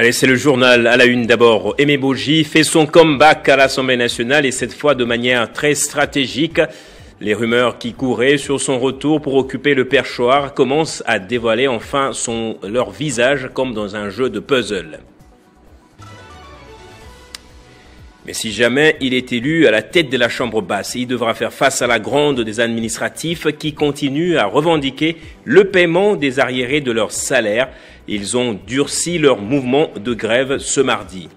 Allez, c'est le journal à la une d'abord. Aimé Boji fait son comeback à l'Assemblée nationale et cette fois de manière très stratégique. Les rumeurs qui couraient sur son retour pour occuper le perchoir commencent à dévoiler enfin leur visage comme dans un jeu de puzzle. Mais si jamais il est élu à la tête de la Chambre basse, il devra faire face à la gronde des administratifs qui continuent à revendiquer le paiement des arriérés de leur salaire. Ils ont durci leur mouvement de grève ce mardi.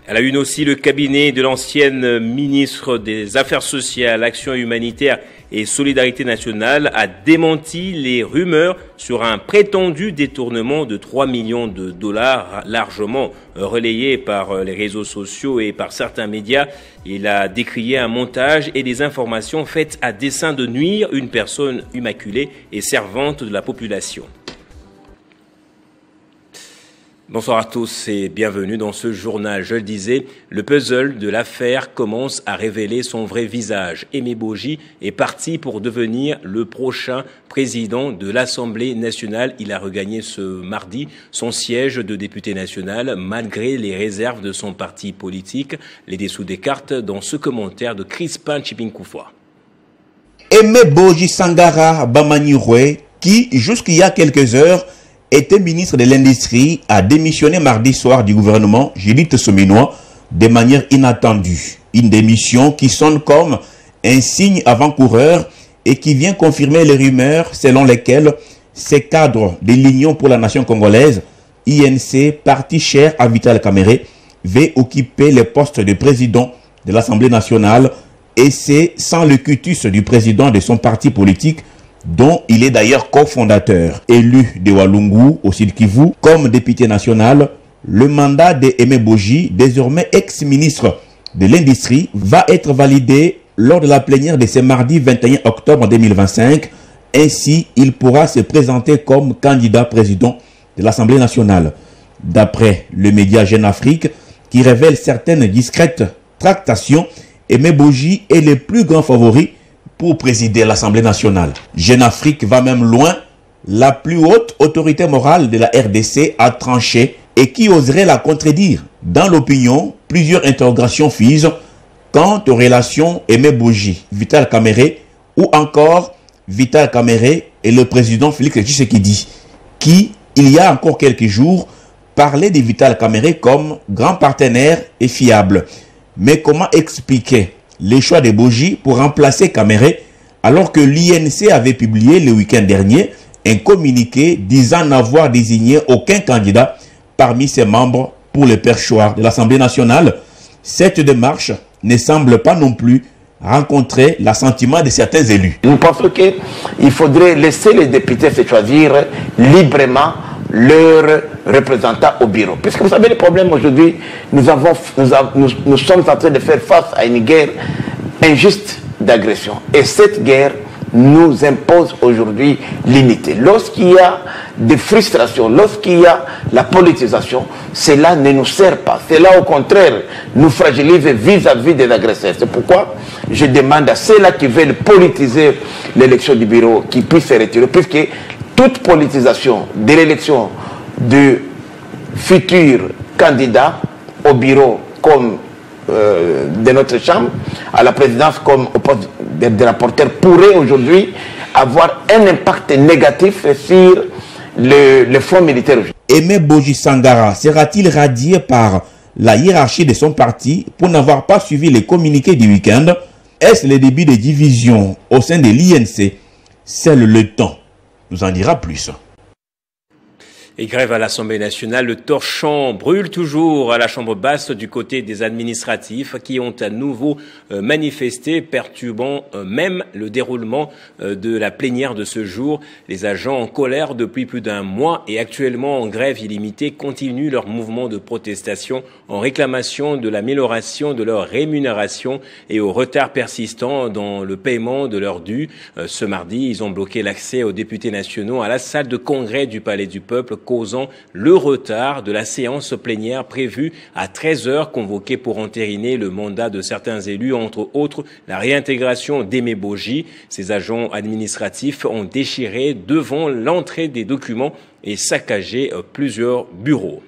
À la une aussi, le cabinet de l'ancienne ministre des Affaires sociales, Action humanitaire et Solidarité nationale a démenti les rumeurs sur un prétendu détournement de 3 millions de dollars, largement relayé par les réseaux sociaux et par certains médias. Il a décrié un montage et des informations faites à dessein de nuire une personne immaculée et servante de la population. Bonsoir à tous et bienvenue dans ce journal. Je le disais, le puzzle de l'affaire commence à révéler son vrai visage. Aimé Boji est parti pour devenir le prochain président de l'Assemblée nationale. Il a regagné ce mardi son siège de député national malgré les réserves de son parti politique. Les dessous des cartes dans ce commentaire de Crispin Chipinkoufoua. Aimé Boji Sangara Bamanyurwe, qui jusqu'il y a quelques heures était ministre de l'Industrie, a démissionné mardi soir du gouvernement Judith Sominois de manière inattendue. Une démission qui sonne comme un signe avant-coureur et qui vient confirmer les rumeurs selon lesquelles ces cadres de l'Union pour la nation congolaise, INC, parti cher à Vital Kamerhe, va occuper le poste de président de l'Assemblée nationale, et c'est sans le cutus du président de son parti politique, dont il est d'ailleurs cofondateur. Élu de Walungu au Sud Kivu comme député national, le mandat de Aimé Boji, désormais ex-ministre de l'Industrie, va être validé lors de la plénière de ce mardi 21 octobre 2025. Ainsi, il pourra se présenter comme candidat président de l'Assemblée nationale. D'après le média Jeune Afrique, qui révèle certaines discrètes tractations, Aimé Boji est le plus grand favori pour présider l'Assemblée nationale. Jeune Afrique va même loin. La plus haute autorité morale de la RDC a tranché, et qui oserait la contredire? Dans l'opinion, plusieurs interrogations fusent quant aux relations Aimé Boji, Vital Kamerhe, ou encore Vital Kamerhe et le président Félix Tshisekedi, qui, il y a encore quelques jours, parlait de Vital Kamerhe comme grand partenaire et fiable. Mais comment expliquer les choix de Boji pour remplacer Kamerhe, alors que l'INC avait publié le week-end dernier un communiqué disant n'avoir désigné aucun candidat parmi ses membres pour le perchoir de l'Assemblée nationale? Cette démarche ne semble pas non plus rencontrer l'assentiment de certains élus. Nous pensons qu'il faudrait laisser les députés se choisir librement leurs représentants au bureau. Puisque vous savez, le problème aujourd'hui, nous sommes en train de faire face à une guerre injuste d'agression. Et cette guerre nous impose aujourd'hui l'unité. Lorsqu'il y a des frustrations, lorsqu'il y a la politisation, cela ne nous sert pas. Cela, au contraire, nous fragilise vis-à-vis des agresseurs. C'est pourquoi je demande à ceux-là qui veulent politiser l'élection du bureau qu'ils puissent se retirer, puisque toute politisation de l'élection du futur candidat au bureau comme de notre chambre, à la présidence comme au poste de rapporteur, pourrait aujourd'hui avoir un impact négatif sur le fonds militaire. Aimé Boji Sangara sera-t-il radié par la hiérarchie de son parti pour n'avoir pas suivi les communiqués du week-end? Est-ce le début des divisions au sein de l'INC? Seul le temps nous en dira plus. Et grève à l'Assemblée nationale, le torchon brûle toujours à la Chambre basse du côté des administratifs qui ont à nouveau manifesté, perturbant même le déroulement de la plénière de ce jour. Les agents en colère depuis plus d'un mois et actuellement en grève illimitée continuent leur mouvement de protestation en réclamation de l'amélioration de leur rémunération et au retard persistant dans le paiement de leurs dus. Ce mardi, ils ont bloqué l'accès aux députés nationaux à la salle de congrès du Palais du Peuple causant le retard de la séance plénière prévue à 13h, convoquée pour entériner le mandat de certains élus, entre autres la réintégration d'Aimé Boji. Ces agents administratifs ont déchiré devant l'entrée des documents et saccagé plusieurs bureaux.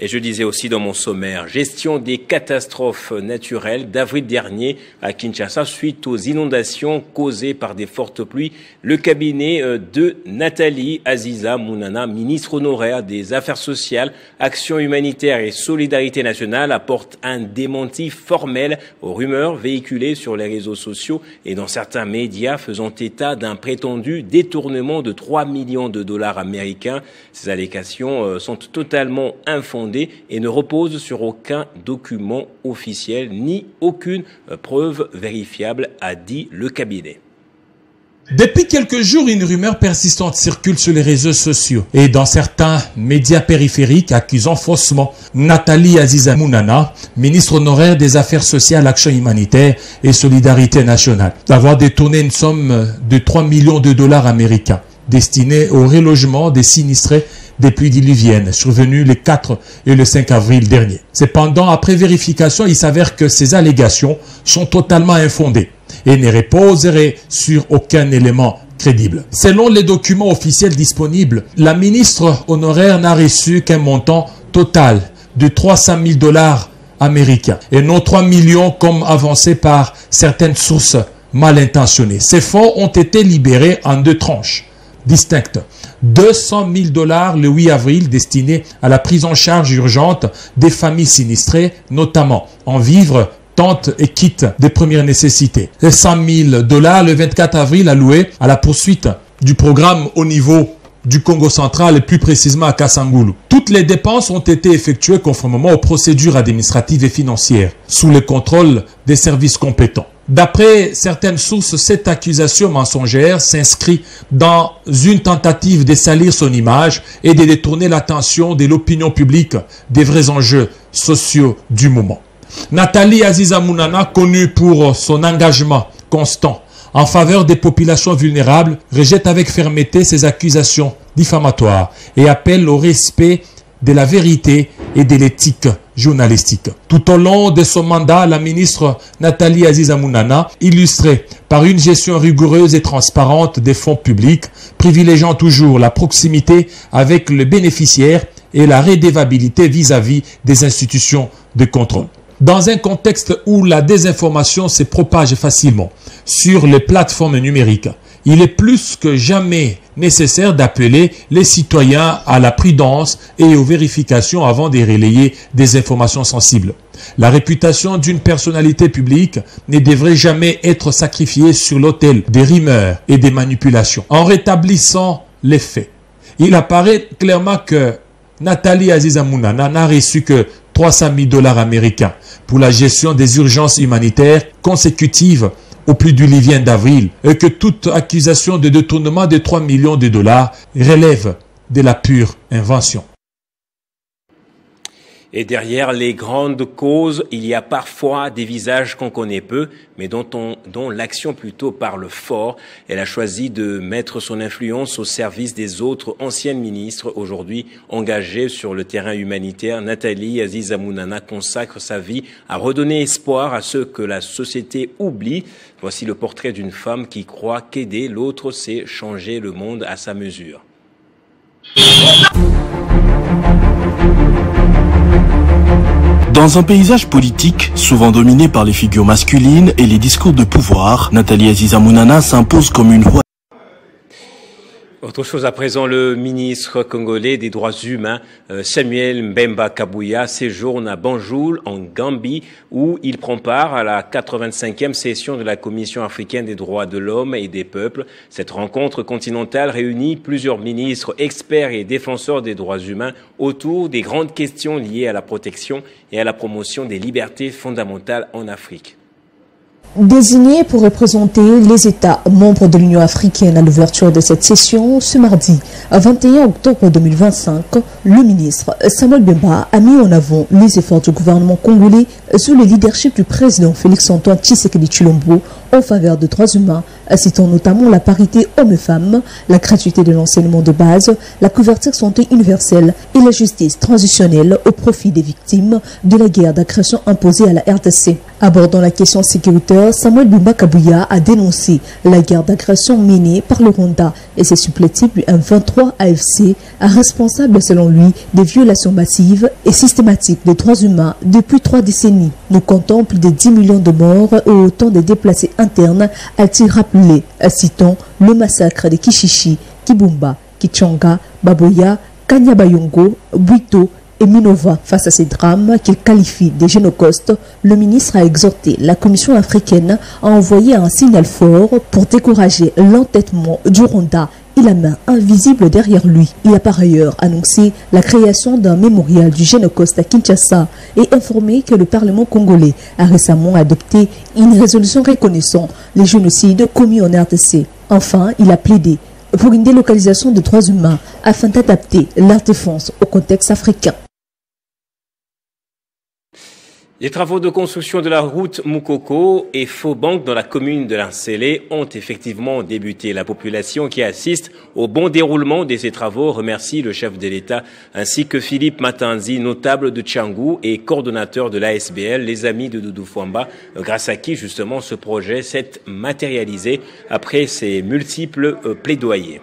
Et je disais aussi dans mon sommaire, gestion des catastrophes naturelles d'avril dernier à Kinshasa suite aux inondations causées par des fortes pluies. Le cabinet de Nathalie Aziza Mounana, ministre honoraire des Affaires sociales, Action humanitaire et Solidarité nationale, apporte un démenti formel aux rumeurs véhiculées sur les réseaux sociaux et dans certains médias faisant état d'un prétendu détournement de 3 millions de dollars américains. Ces allégations sont totalement infondées et ne repose sur aucun document officiel ni aucune preuve vérifiable, a dit le cabinet. Depuis quelques jours, une rumeur persistante circule sur les réseaux sociaux et dans certains médias périphériques accusant faussement Nathalie Aziza Mounana, ministre honoraire des Affaires sociales, Action humanitaire et Solidarité nationale, d'avoir détourné une somme de 3 millions de dollars américains destinée au relogement des sinistrés des pluies diluviennes survenues les 4 et le 5 avril dernier. Cependant, après vérification, il s'avère que ces allégations sont totalement infondées et ne reposeraient sur aucun élément crédible. Selon les documents officiels disponibles, la ministre honoraire n'a reçu qu'un montant total de 300 000 dollars américains et non 3 millions comme avancé par certaines sources mal intentionnées. Ces fonds ont été libérés en 2 tranches distinctes. 200 000 dollars le 8 avril destinés à la prise en charge urgente des familles sinistrées, notamment en vivres, tentes et kits de première nécessité. Et 100 000 dollars le 24 avril alloués à la poursuite du programme au niveau du Congo central et plus précisément à Kassangulu. Toutes les dépenses ont été effectuées conformément aux procédures administratives et financières sous le contrôle des services compétents. D'après certaines sources, cette accusation mensongère s'inscrit dans une tentative de salir son image et de détourner l'attention de l'opinion publique des vrais enjeux sociaux du moment. Nathalie Aziza Mounana, connue pour son engagement constant en faveur des populations vulnérables, rejette avec fermeté ces accusations diffamatoires et appelle au respect de la vérité et de l'éthique journalistique. Tout au long de son mandat, la ministre Nathalie Aziza Mounana, illustrée par une gestion rigoureuse et transparente des fonds publics, privilégiant toujours la proximité avec le bénéficiaire et la redevabilité vis-à-vis des institutions de contrôle. Dans un contexte où la désinformation se propage facilement sur les plateformes numériques, il est plus que jamais nécessaire d'appeler les citoyens à la prudence et aux vérifications avant de relayer des informations sensibles. La réputation d'une personnalité publique ne devrait jamais être sacrifiée sur l'autel des rumeurs et des manipulations. En rétablissant les faits, il apparaît clairement que Nathalie Aziza Mounana n'a reçu que 300 000 dollars américains pour la gestion des urgences humanitaires consécutives au plus diluvien d'avril et que toute accusation de détournement de 3 millions de dollars relève de la pure invention. Et derrière les grandes causes, il y a parfois des visages qu'on connaît peu, mais dont l'action plutôt parle fort. Elle a choisi de mettre son influence au service des autres anciennes ministres, aujourd'hui engagées sur le terrain humanitaire. Nathalie Aziza Mounana consacre sa vie à redonner espoir à ceux que la société oublie. Voici le portrait d'une femme qui croit qu'aider l'autre, c'est changer le monde à sa mesure. Dans un paysage politique souvent dominé par les figures masculines et les discours de pouvoir, Nathalie Aziza Mounana s'impose comme une voix. Autre chose à présent, le ministre congolais des droits humains, Samuel Mbemba Kabouya, séjourne à Banjul, en Gambie, où il prend part à la 85e session de la Commission africaine des droits de l'homme et des peuples. Cette rencontre continentale réunit plusieurs ministres, experts et défenseurs des droits humains autour des grandes questions liées à la protection et à la promotion des libertés fondamentales en Afrique. Désigné pour représenter les États membres de l'Union africaine à l'ouverture de cette session, ce mardi 21 octobre 2025, le ministre Samuel Bemba a mis en avant les efforts du gouvernement congolais sous le leadership du président Félix-Antoine Tshisekedi Tshilombo en faveur des droits humains, citant notamment la parité hommes-femmes, la gratuité de l'enseignement de base, la couverture santé universelle et la justice transitionnelle au profit des victimes de la guerre d'agression imposée à la RDC. Abordant la question sécuritaire, Samuel Bemba Kabouya a dénoncé la guerre d'agression menée par le Rwanda et ses supplétifs du M23 AFC, responsable selon lui des violations massives et systématiques des droits humains depuis 3 décennies. Nous comptons plus de 10 millions de morts et autant de déplacés internes, a-t-il rappelé, citant le massacre de Kishishi, Kibumba, Kichanga, Baboya, Kanyabayongo, Bwito et Minova. Face à ces drames qu'il qualifie de génocostes, le ministre a exhorté la Commission africaine à envoyer un signal fort pour décourager l'entêtement du Rwanda et la main invisible derrière lui. Il a par ailleurs annoncé la création d'un mémorial du génocauste à Kinshasa et informé que le Parlement congolais a récemment adopté une résolution reconnaissant les génocides commis en RDC. Enfin, il a plaidé pour une délocalisation des droits humains afin d'adapter leur défense au contexte africain. Les travaux de construction de la route Mukoko et Faubank dans la commune de Linsélé ont effectivement débuté. La population qui assiste au bon déroulement de ces travaux remercie le chef de l'État ainsi que Philippe Matanzi, notable de Tchangou et coordonnateur de l'ASBL, les amis de Doudou Fwamba, grâce à qui justement ce projet s'est matérialisé après ses multiples plaidoyers.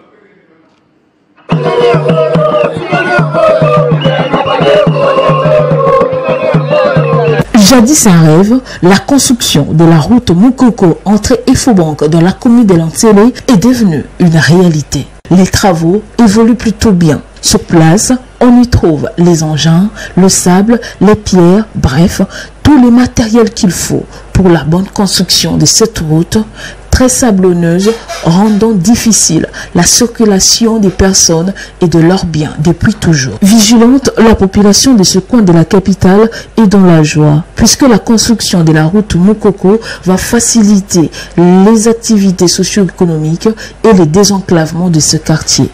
Jadis un rêve, la construction de la route Mukoko entre Faubank dans la commune de Linsélé est devenue une réalité. Les travaux évoluent plutôt bien. Sur place, on y trouve les engins, le sable, les pierres, bref, tous les matériels qu'il faut pour la bonne construction de cette route très sablonneuse, rendant difficile la circulation des personnes et de leurs biens depuis toujours. Vigilante, la population de ce coin de la capitale est dans la joie, puisque la construction de la route Mukoko va faciliter les activités socio-économiques et le désenclavement de ce quartier.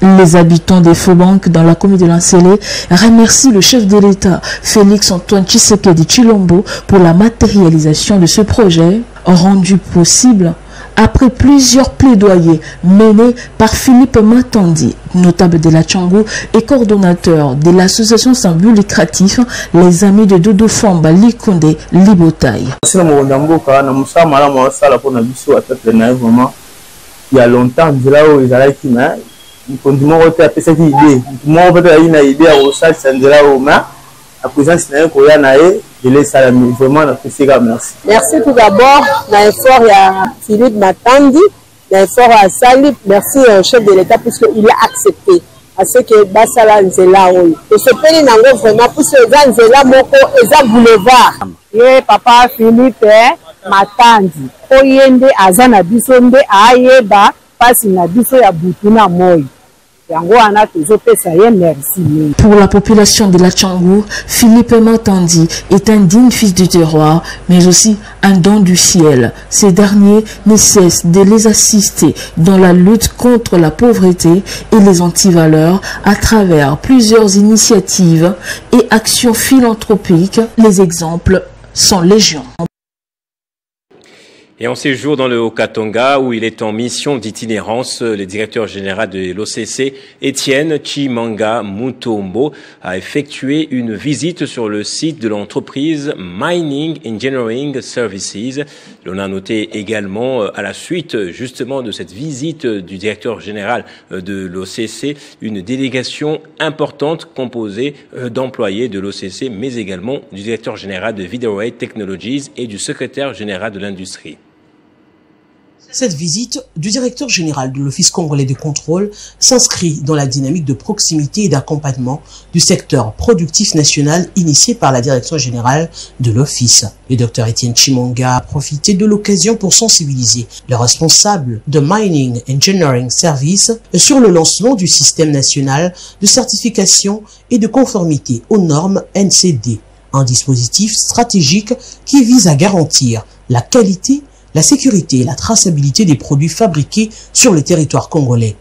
Les habitants des Faubank dans la commune de Linsélé remercient le chef de l'État, Félix-Antoine Tshisekedi Tshilombo, pour la matérialisation de ce projet, rendu possible après plusieurs plaidoyers menés par Philippe Matandi, notable de la Tchangou et coordonnateur de l'association sans but lucratif Les Amis de Doudou Fwamba Likonde Libotaï. Il y a longtemps, nous continuons à faire cette idée. Nous avons une idée au sein de la Roma. À présent, c'est un courrier de l'Essalami. Vraiment, merci. Merci tout d'abord. L'effort à Philippe Matandi, l'effort à Salip. Merci au chef de l'État puisqu'il a accepté. À ce que Bassala Nzela Oyo. Et ce pays n'a vraiment pour ce gens Nzela Moko et ça boulevard. Et papa Philippe Matandi. Oyende Azana Bisonde Ayeba. Pour la population de la Tchangou, Philippe Matandi est un digne fils du terroir, mais aussi un don du ciel. Ces derniers ne cessent de les assister dans la lutte contre la pauvreté et les antivaleurs à travers plusieurs initiatives et actions philanthropiques. Les exemples sont légion. Et en séjour dans le Haut-Katanga, où il est en mission d'itinérance, le directeur général de l'OCC, Étienne Chimanga Mutombo, a effectué une visite sur le site de l'entreprise Mining Engineering Services. L'on a noté également, à la suite justement de cette visite du directeur général de l'OCC, une délégation importante composée d'employés de l'OCC, mais également du directeur général de Videoway Technologies et du secrétaire général de l'industrie. Cette visite du directeur général de l'Office congolais de contrôle s'inscrit dans la dynamique de proximité et d'accompagnement du secteur productif national initié par la direction générale de l'Office. Le Dr Étienne Chimanga a profité de l'occasion pour sensibiliser les responsables de Mining Engineering Service sur le lancement du système national de certification et de conformité aux normes NCD, un dispositif stratégique qui vise à garantir la qualité, la sécurité et la traçabilité des produits fabriqués sur le territoire congolais.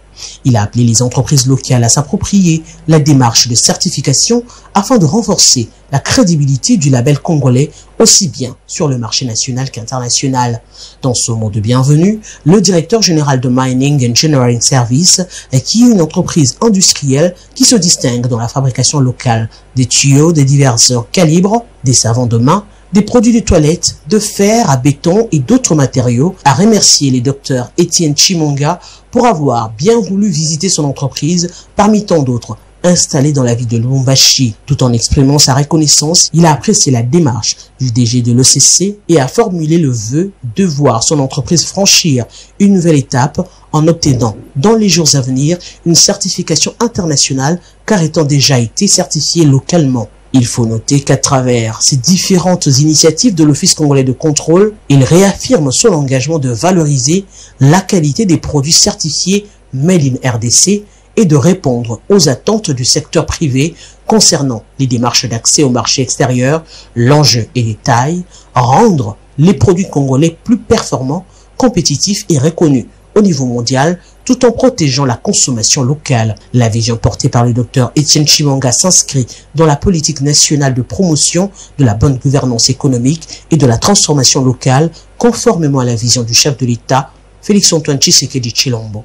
Il a appelé les entreprises locales à s'approprier la démarche de certification afin de renforcer la crédibilité du label congolais aussi bien sur le marché national qu'international. Dans ce mot de bienvenue, le directeur général de Mining Engineering Service, qui est une entreprise industrielle qui se distingue dans la fabrication locale des tuyaux de divers calibres, des savons de main, des produits de toilette, de fer à béton et d'autres matériaux, a remercié les docteurs Étienne Chimonga pour avoir bien voulu visiter son entreprise parmi tant d'autres installés dans la ville de Lubumbashi. Tout en exprimant sa reconnaissance, il a apprécié la démarche du DG de l'ECC et a formulé le vœu de voir son entreprise franchir une nouvelle étape en obtenant dans les jours à venir une certification internationale car étant déjà été certifié localement. Il faut noter qu'à travers ces différentes initiatives de l'Office congolais de contrôle, il réaffirme son engagement de valoriser la qualité des produits certifiés Made in RDC et de répondre aux attentes du secteur privé concernant les démarches d'accès au marché extérieur, l'enjeu et les tailles, rendre les produits congolais plus performants, compétitifs et reconnus au niveau mondial, tout en protégeant la consommation locale. La vision portée par le docteur Étienne Chimonga s'inscrit dans la politique nationale de promotion de la bonne gouvernance économique et de la transformation locale, conformément à la vision du chef de l'État, Félix-Antoine Tshisekedi Tshilombo.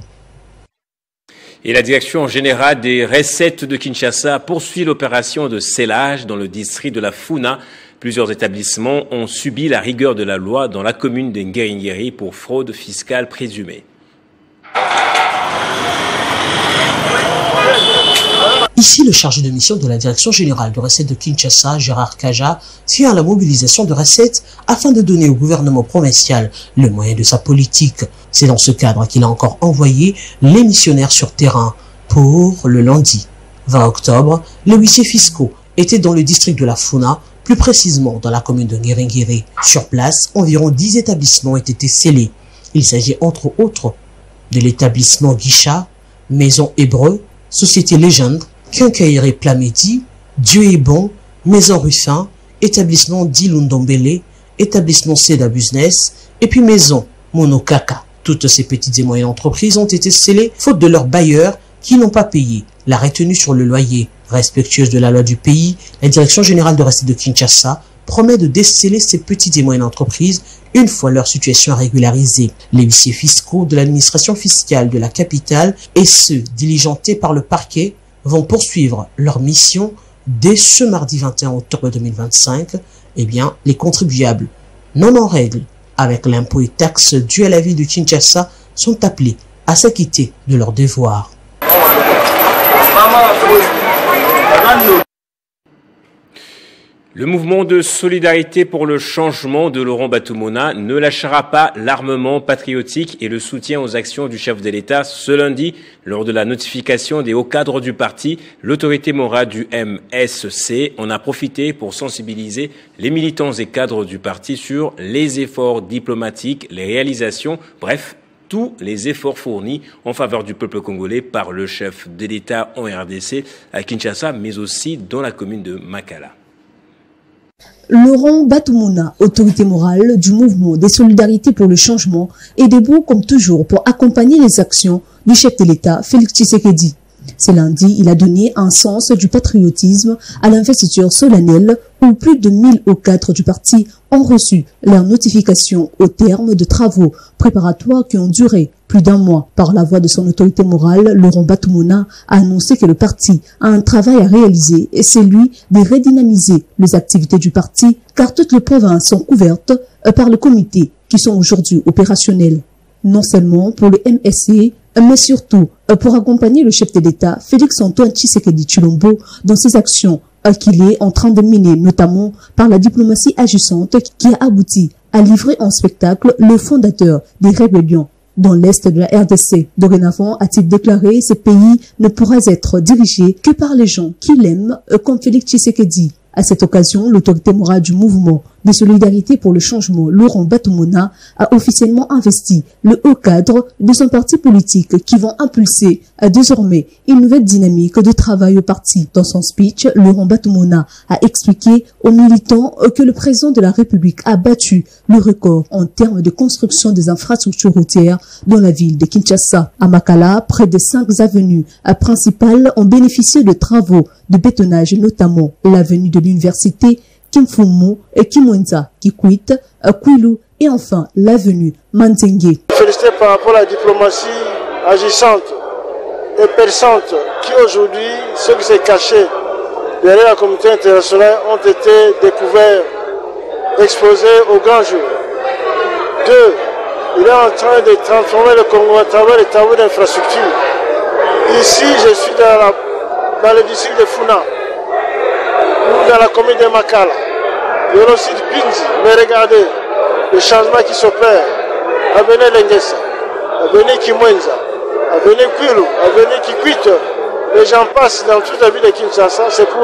Et la direction générale des recettes de Kinshasa poursuit l'opération de scellage dans le district de la Funa. Plusieurs établissements ont subi la rigueur de la loi dans la commune de Ngeri pour fraude fiscale présumée. Ici, le chargé de mission de la Direction générale de recettes de Kinshasa, Gérard Kaja, tient à la mobilisation de recettes afin de donner au gouvernement provincial le moyen de sa politique. C'est dans ce cadre qu'il a encore envoyé les missionnaires sur terrain. Pour le lundi 20 octobre, les huissiers fiscaux étaient dans le district de la Funa, plus précisément dans la commune de Ngeri. Sur place, environ 10 établissements ont été scellés. Il s'agit entre autres de l'établissement Guicha, Maison Hébreu, Société Légende, Quincaillerie Plamedi, Dieu est bon, Maison Ruffin, établissement Dilundombele, établissement Seda Business, et puis Maison Monokaka. Toutes ces petites et moyennes entreprises ont été scellées faute de leurs bailleurs qui n'ont pas payé la retenue sur le loyer. Respectueuse de la loi du pays, la Direction générale de recettes de Kinshasa promet de desceller ces petites et moyennes entreprises une fois leur situation régularisée. Les huissiers fiscaux de l'administration fiscale de la capitale et ceux diligentés par le parquet vont poursuivre leur mission dès ce mardi 21 octobre 2025. Eh bien, les contribuables non en règle avec l'impôt et taxes dus à la ville de Kinshasa sont appelés à s'acquitter de leurs devoirs. Le mouvement de solidarité pour le changement de Laurent Batumona ne lâchera pas l'armement patriotique et le soutien aux actions du chef de l'État. Ce lundi, lors de la notification des hauts cadres du parti, l'autorité morale du MSC en a profité pour sensibiliser les militants et cadres du parti sur les efforts diplomatiques, les réalisations, bref, tous les efforts fournis en faveur du peuple congolais par le chef de l'État en RDC à Kinshasa, mais aussi dans la commune de Makala. Laurent Batumona, autorité morale du mouvement des solidarités pour le changement, est debout comme toujours pour accompagner les actions du chef de l'État, Félix Tshisekedi. Ce lundi, il a donné un sens du patriotisme à l'investiture solennelle où plus de 1000 hauts cadres du parti ont reçu leur notification au terme de travaux préparatoires qui ont duré plus d'un mois. Par la voix de son autorité morale, Laurent Batumona a annoncé que le parti a un travail à réaliser et c'est lui de redynamiser les activités du parti car toutes les provinces sont couvertes par le comité qui sont aujourd'hui opérationnels. Non seulement pour le MSC, mais surtout pour accompagner le chef de l'État, Félix-Antoine Tshisekedi Tshilombo, dans ses actions qu'il est en train de mener, notamment par la diplomatie agissante qui a abouti à livrer en spectacle le fondateur des rébellions dans l'Est de la RDC. Dorénavant, a-t-il déclaré, ce pays ne pourra être dirigé que par les gens qui l'aiment, comme Félix Tshisekedi. À cette occasion, l'autorité morale du mouvement de solidarité pour le changement, Laurent Batumona, a officiellement investi le haut cadre de son parti politique qui vont impulser désormais une nouvelle dynamique de travail au parti. Dans son speech, Laurent Batumona a expliqué aux militants que le président de la République a battu le record en termes de construction des infrastructures routières dans la ville de Kinshasa. À Makala, près des 5 avenues principales ont bénéficié de travaux de bétonnage, notamment l'avenue de l'université, Kimfumu et Kimwenza, Kikwit, Kwilu et enfin l'avenue Manzenge. Félicité par rapport à la diplomatie agissante et perçante qui aujourd'hui, ceux qui s'est caché derrière la communauté internationale ont été découverts, exposés au grand jour. 2. Il est en train de transformer le Congo à travers les travaux d'infrastructure. Ici, je suis dans le district de Funa, ou dans la commune de Makala. Il y a aussi de Pinzi. Mais regardez le changement qui s'opère. Avenue Lengesa, avenue Kimwenza, avenue Kwilu, avenue Kikwit. Les gens passent dans toute la ville de Kinshasa. C'est pour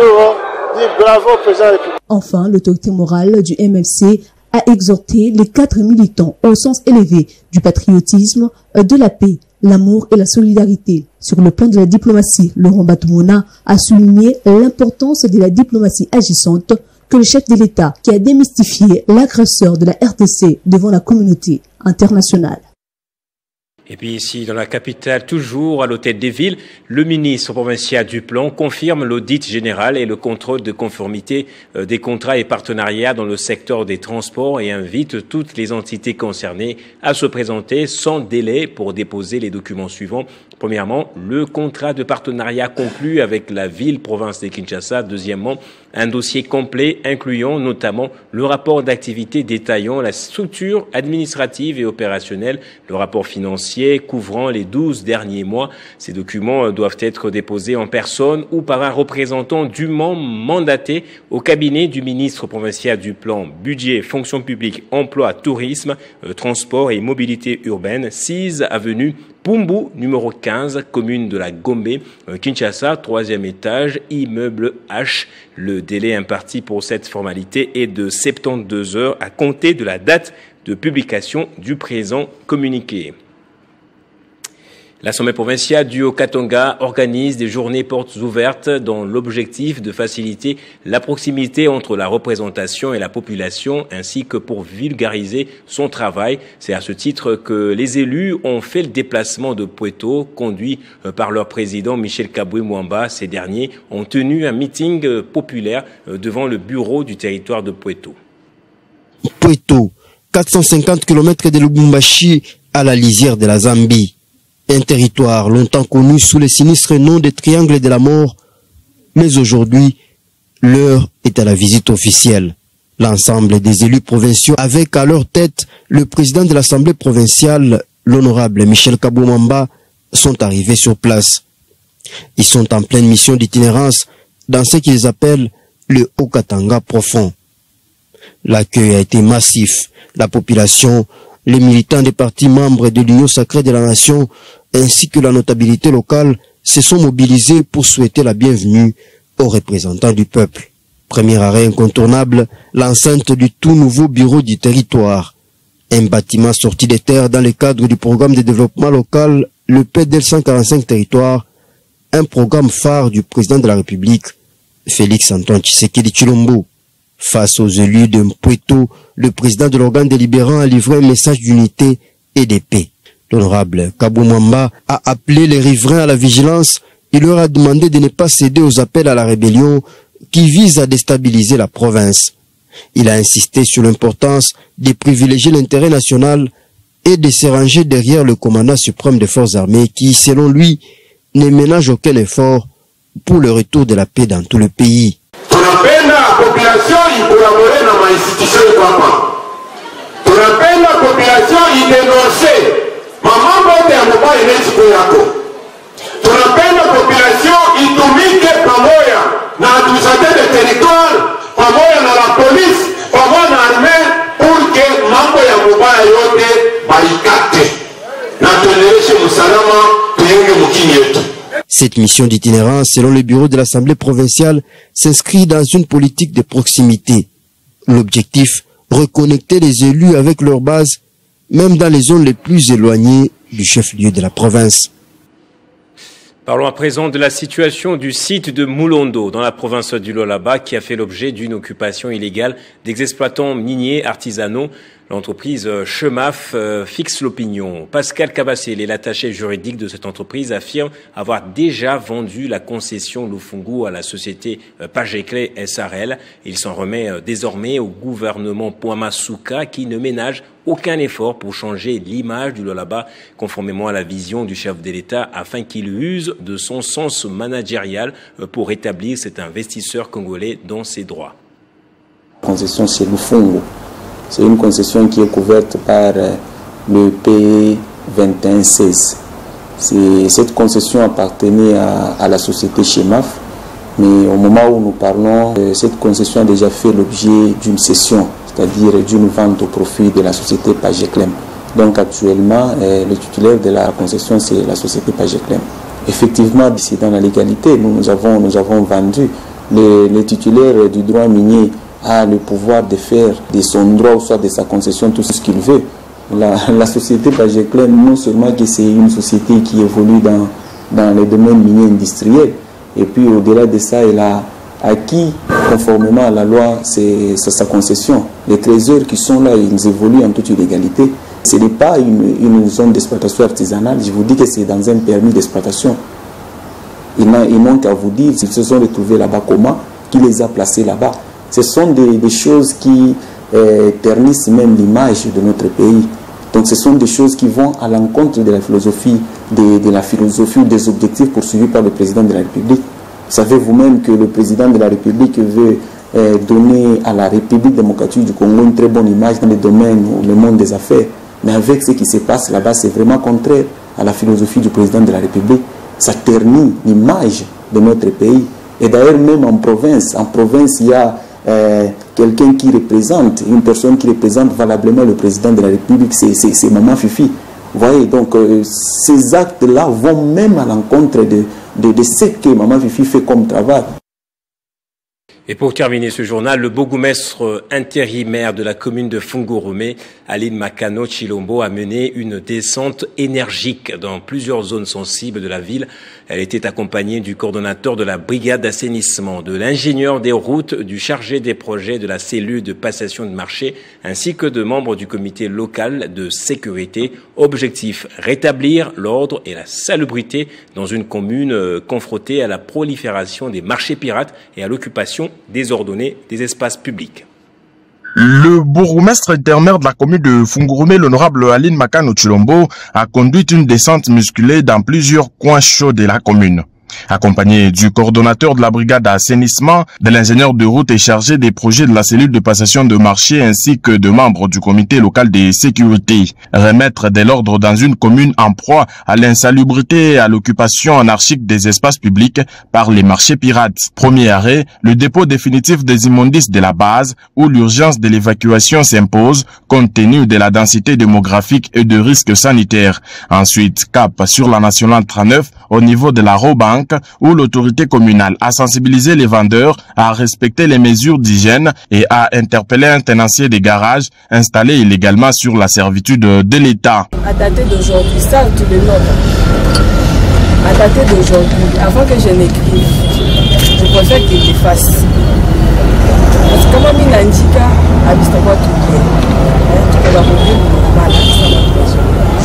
dire bravo au président de la République. Enfin, l'autorité morale du MFC a exhorté les 4 militants au sens élevé du patriotisme, de la paix, l'amour et la solidarité. Sur le plan de la diplomatie, Laurent Batumona a souligné l'importance de la diplomatie agissante que le chef de l'État qui a démystifié l'agresseur de la RDC devant la communauté internationale. Et puis ici, dans la capitale, toujours à l'hôtel des villes, le ministre provincial du Plan confirme l'audit général et le contrôle de conformité des contrats et partenariats dans le secteur des transports et invite toutes les entités concernées à se présenter sans délai pour déposer les documents suivants. Premièrement, le contrat de partenariat conclu avec la ville-province de Kinshasa. Deuxièmement, un dossier complet incluant notamment le rapport d'activité détaillant la structure administrative et opérationnelle, le rapport financier couvrant les 12 derniers mois. Ces documents doivent être déposés en personne ou par un représentant dûment mandaté au cabinet du ministre provincial du Plan, Budget, Fonction publique, Emploi, Tourisme, Transport et Mobilité urbaine, 6 avenue Pumbu, numéro 15, commune de la Gombe, Kinshasa, 3e étage, immeuble H. Le délai imparti pour cette formalité est de 72 heures à compter de la date de publication du présent communiqué. L'Assemblée provinciale du Haut-Katanga organise des journées portes ouvertes dans l'objectif de faciliter la proximité entre la représentation et la population ainsi que pour vulgariser son travail. C'est à ce titre que les élus ont fait le déplacement de Pweto, conduit par leur président Michel Kabwe-Mwamba. Ces derniers ont tenu un meeting populaire devant le bureau du territoire de Pweto. Pweto, 450 km de Lubumbashi à la lisière de la Zambie. Un territoire longtemps connu sous les sinistres noms des triangles de la mort, mais aujourd'hui, l'heure est à la visite officielle. L'ensemble des élus provinciaux avec à leur tête le président de l'Assemblée provinciale, l'honorable Michel Kabwe-Mwamba, sont arrivés sur place. Ils sont en pleine mission d'itinérance dans ce qu'ils appellent le Haut-Katanga profond. L'accueil a été massif. La population, les militants des partis membres de l'Union sacrée de la nation ainsi que la notabilité locale se sont mobilisés pour souhaiter la bienvenue aux représentants du peuple. Premier arrêt incontournable, l'enceinte du tout nouveau bureau du territoire. Un bâtiment sorti des terres dans le cadre du programme de développement local, le PDL 145 territoires, un programme phare du président de la République, Félix Antoine Tshisekedi Tshilombo. Face aux élus de Pweto, le président de l'organe délibérant a livré un message d'unité et de paix. L'honorable Kabwe-Mwamba a appelé les riverains à la vigilance. Il leur a demandé de ne pas céder aux appels à la rébellion qui visent à déstabiliser la province. Il a insisté sur l'importance de privilégier l'intérêt national et de se ranger derrière le commandant suprême des forces armées qui, selon lui, ne ménage aucun effort pour le retour de la paix dans tout le pays. Tunapenda population ikolabore na mainstitution kwapa. Tunapenda population idenonse mamambo yote ya mubaya inaishi yako. Tunapenda population itumike pamoja na administrateur de territoire, pamoja na la police, pamoja na armée pour que mambo ya mubaya yote baikate. Na tuendeleshe msalama tuyenge mukini yetu. Cette mission d'itinérance, selon le bureau de l'Assemblée provinciale, s'inscrit dans une politique de proximité. L'objectif, reconnecter les élus avec leur base, même dans les zones les plus éloignées du chef-lieu de la province. Parlons à présent de la situation du site de Moulondo dans la province du Lualaba qui a fait l'objet d'une occupation illégale des exploitants miniers artisanaux. L'entreprise Chemaf fixe l'opinion. Pascal Kabassele, l'attaché juridique de cette entreprise, affirme avoir déjà vendu la concession Lufungu à la société Pagéclé SARL. Il s'en remet désormais au gouvernement Pouamasuka qui ne ménage aucun effort pour changer l'image du Lualaba conformément à la vision du chef de l'État afin qu'il use de son sens managérial pour rétablir cet investisseur congolais dans ses droits. La concession c'est Lufungu. C'est une concession qui est couverte par le PE 2116. Cette concession appartenait à la société Chemaf, mais au moment où nous parlons, cette concession a déjà fait l'objet d'une cession, c'est-à-dire d'une vente au profit de la société Pagéclem. Donc actuellement, le titulaire de la concession, c'est la société Pagéclem. Effectivement, c'est dans la légalité, nous avons vendu. Le titulaire du droit minier a le pouvoir de faire de son droit ou soit de sa concession tout ce qu'il veut. La société Pagéclem, non seulement que c'est une société qui évolue dans le domaine minier industriel, et puis au-delà de ça, elle a acquis conformément à la loi sa concession. Les trésors qui sont là, ils évoluent en toute illégalité. Ce n'est pas une zone d'exploitation artisanale, je vous dis que c'est dans un permis d'exploitation. Ils n'ont qu'à vous dire s'ils se sont retrouvés là-bas comment, qui les a placés là-bas. Ce sont des choses qui ternissent même l'image de notre pays. Donc ce sont des choses qui vont à l'encontre de la philosophie, ou des objectifs poursuivis par le président de la République. Vous savez vous-même que le président de la République veut donner à la République démocratique du Congo une très bonne image dans le domaine ou le monde des affaires. Mais avec ce qui se passe là-bas, c'est vraiment contraire à la philosophie du président de la République. Ça ternit l'image de notre pays. Et d'ailleurs, même en province, il y a quelqu'un qui représente, une personne qui représente valablement le président de la République, c'est Maman Fifi. Vous voyez, donc ces actes-là vont même à l'encontre de ce que Maman Fifi fait comme travail. Et pour terminer ce journal, le bourgmestre intérimaire de la commune de Fungurume, Aline Makano Chilombo, a mené une descente énergique dans plusieurs zones sensibles de la ville. Elle était accompagnée du coordonnateur de la brigade d'assainissement, de l'ingénieur des routes, du chargé des projets de la cellule de passation de marché, ainsi que de membres du comité local de sécurité. Objectif, rétablir l'ordre et la salubrité dans une commune confrontée à la prolifération des marchés pirates et à l'occupation désordonnée des espaces publics. Le bourgmestre intérimaire de la commune de Fungurume, l'honorable Aline Makano Chilombo, a conduit une descente musculée dans plusieurs coins chauds de la commune. Accompagné du coordonnateur de la brigade d'assainissement, de l'ingénieur de route et chargé des projets de la cellule de passation de marché ainsi que de membres du comité local de sécurité. Remettre de l'ordre dans une commune en proie à l'insalubrité et à l'occupation anarchique des espaces publics par les marchés pirates. Premier arrêt, le dépôt définitif des immondices de la base où l'urgence de l'évacuation s'impose compte tenu de la densité démographique et de risques sanitaires. Ensuite, cap sur la nationale 39 au niveau de la Robank où l'autorité communale a sensibilisé les vendeurs à respecter les mesures d'hygiène et a interpellé un tenancier des garages installé illégalement sur la servitude de l'État. À dater d'aujourd'hui, ça tu le notes. À dater d'aujourd'hui, avant que je n'écrive, je préfère qu'il l'efface. Parce que comme on a dit à Bistamba tout bien, tu peux l'avoir normal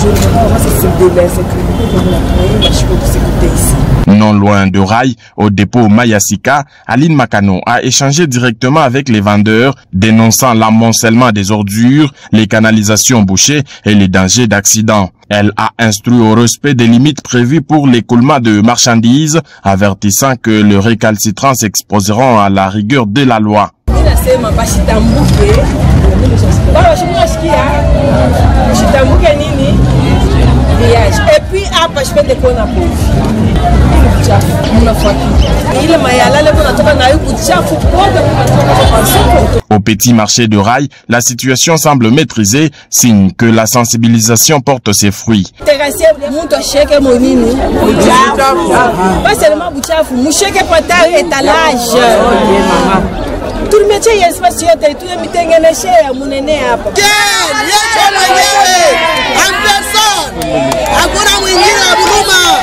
je ne sais pas si c'est de l'insécurité que vous avez créé, je peux vous écouter ici. Non loin de Rail, au dépôt Mayasika, Aline Makano a échangé directement avec les vendeurs, dénonçant l'amoncellement des ordures, les canalisations bouchées et les dangers d'accidents. Elle a instruit au respect des limites prévues pour l'écoulement de marchandises, avertissant que le récalcitrant s'exposeront à la rigueur de la loi. Et puis après je fais des cons à Au petit marché de Rail, la situation semble maîtrisée, signe que la sensibilisation porte ses fruits. tulimeche espace yote tumitengeneshe ya munene hapa hakuna mwingine wa Buruma.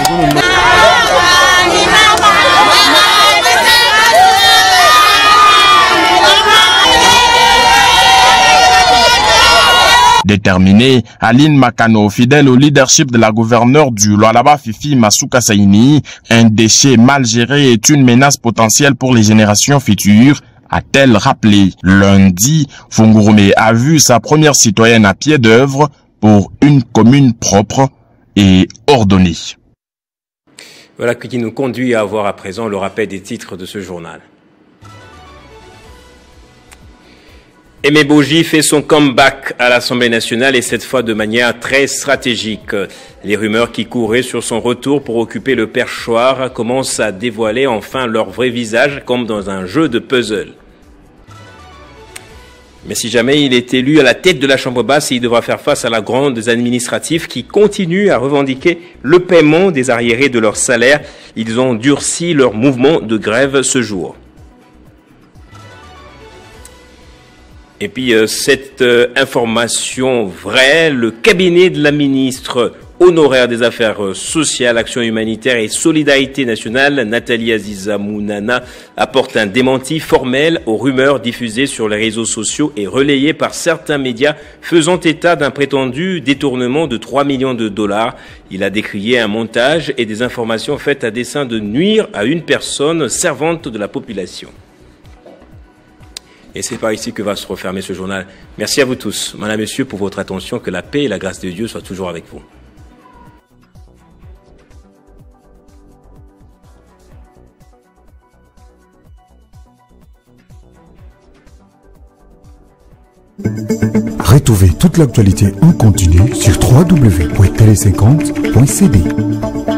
Déterminée, Aline Makano, fidèle au leadership de la gouverneure du Lualaba Fifi Masuka Saini, un déchet mal géré est une menace potentielle pour les générations futures, a-t-elle rappelé. Lundi, Fungurume a vu sa première citoyenne à pied d'œuvre pour une commune propre et ordonnée. Voilà qui nous conduit à voir à présent le rappel des titres de ce journal. Aimé Boji fait son comeback à l'Assemblée nationale et cette fois de manière très stratégique. Les rumeurs qui couraient sur son retour pour occuper le perchoir commencent à dévoiler enfin leur vrai visage comme dans un jeu de puzzle. Mais si jamais il est élu à la tête de la Chambre basse, il devra faire face à la gronde administrative qui continue à revendiquer le paiement des arriérés de leur salaire. Ils ont durci leur mouvement de grève ce jour. Et puis cette information vraie, le cabinet de la ministre honoraire des Affaires sociales, Action humanitaire et Solidarité nationale, Nathalie Aziza Mounana, apporte un démenti formel aux rumeurs diffusées sur les réseaux sociaux et relayées par certains médias faisant état d'un prétendu détournement de 3 millions de dollars. Il a décrié un montage et des informations faites à dessein de nuire à une personne servante de la population. Et c'est par ici que va se refermer ce journal. Merci à vous tous, madame, messieurs, pour votre attention. Que la paix et la grâce de Dieu soient toujours avec vous. Retrouvez toute l'actualité en continu sur www.tele50.cd.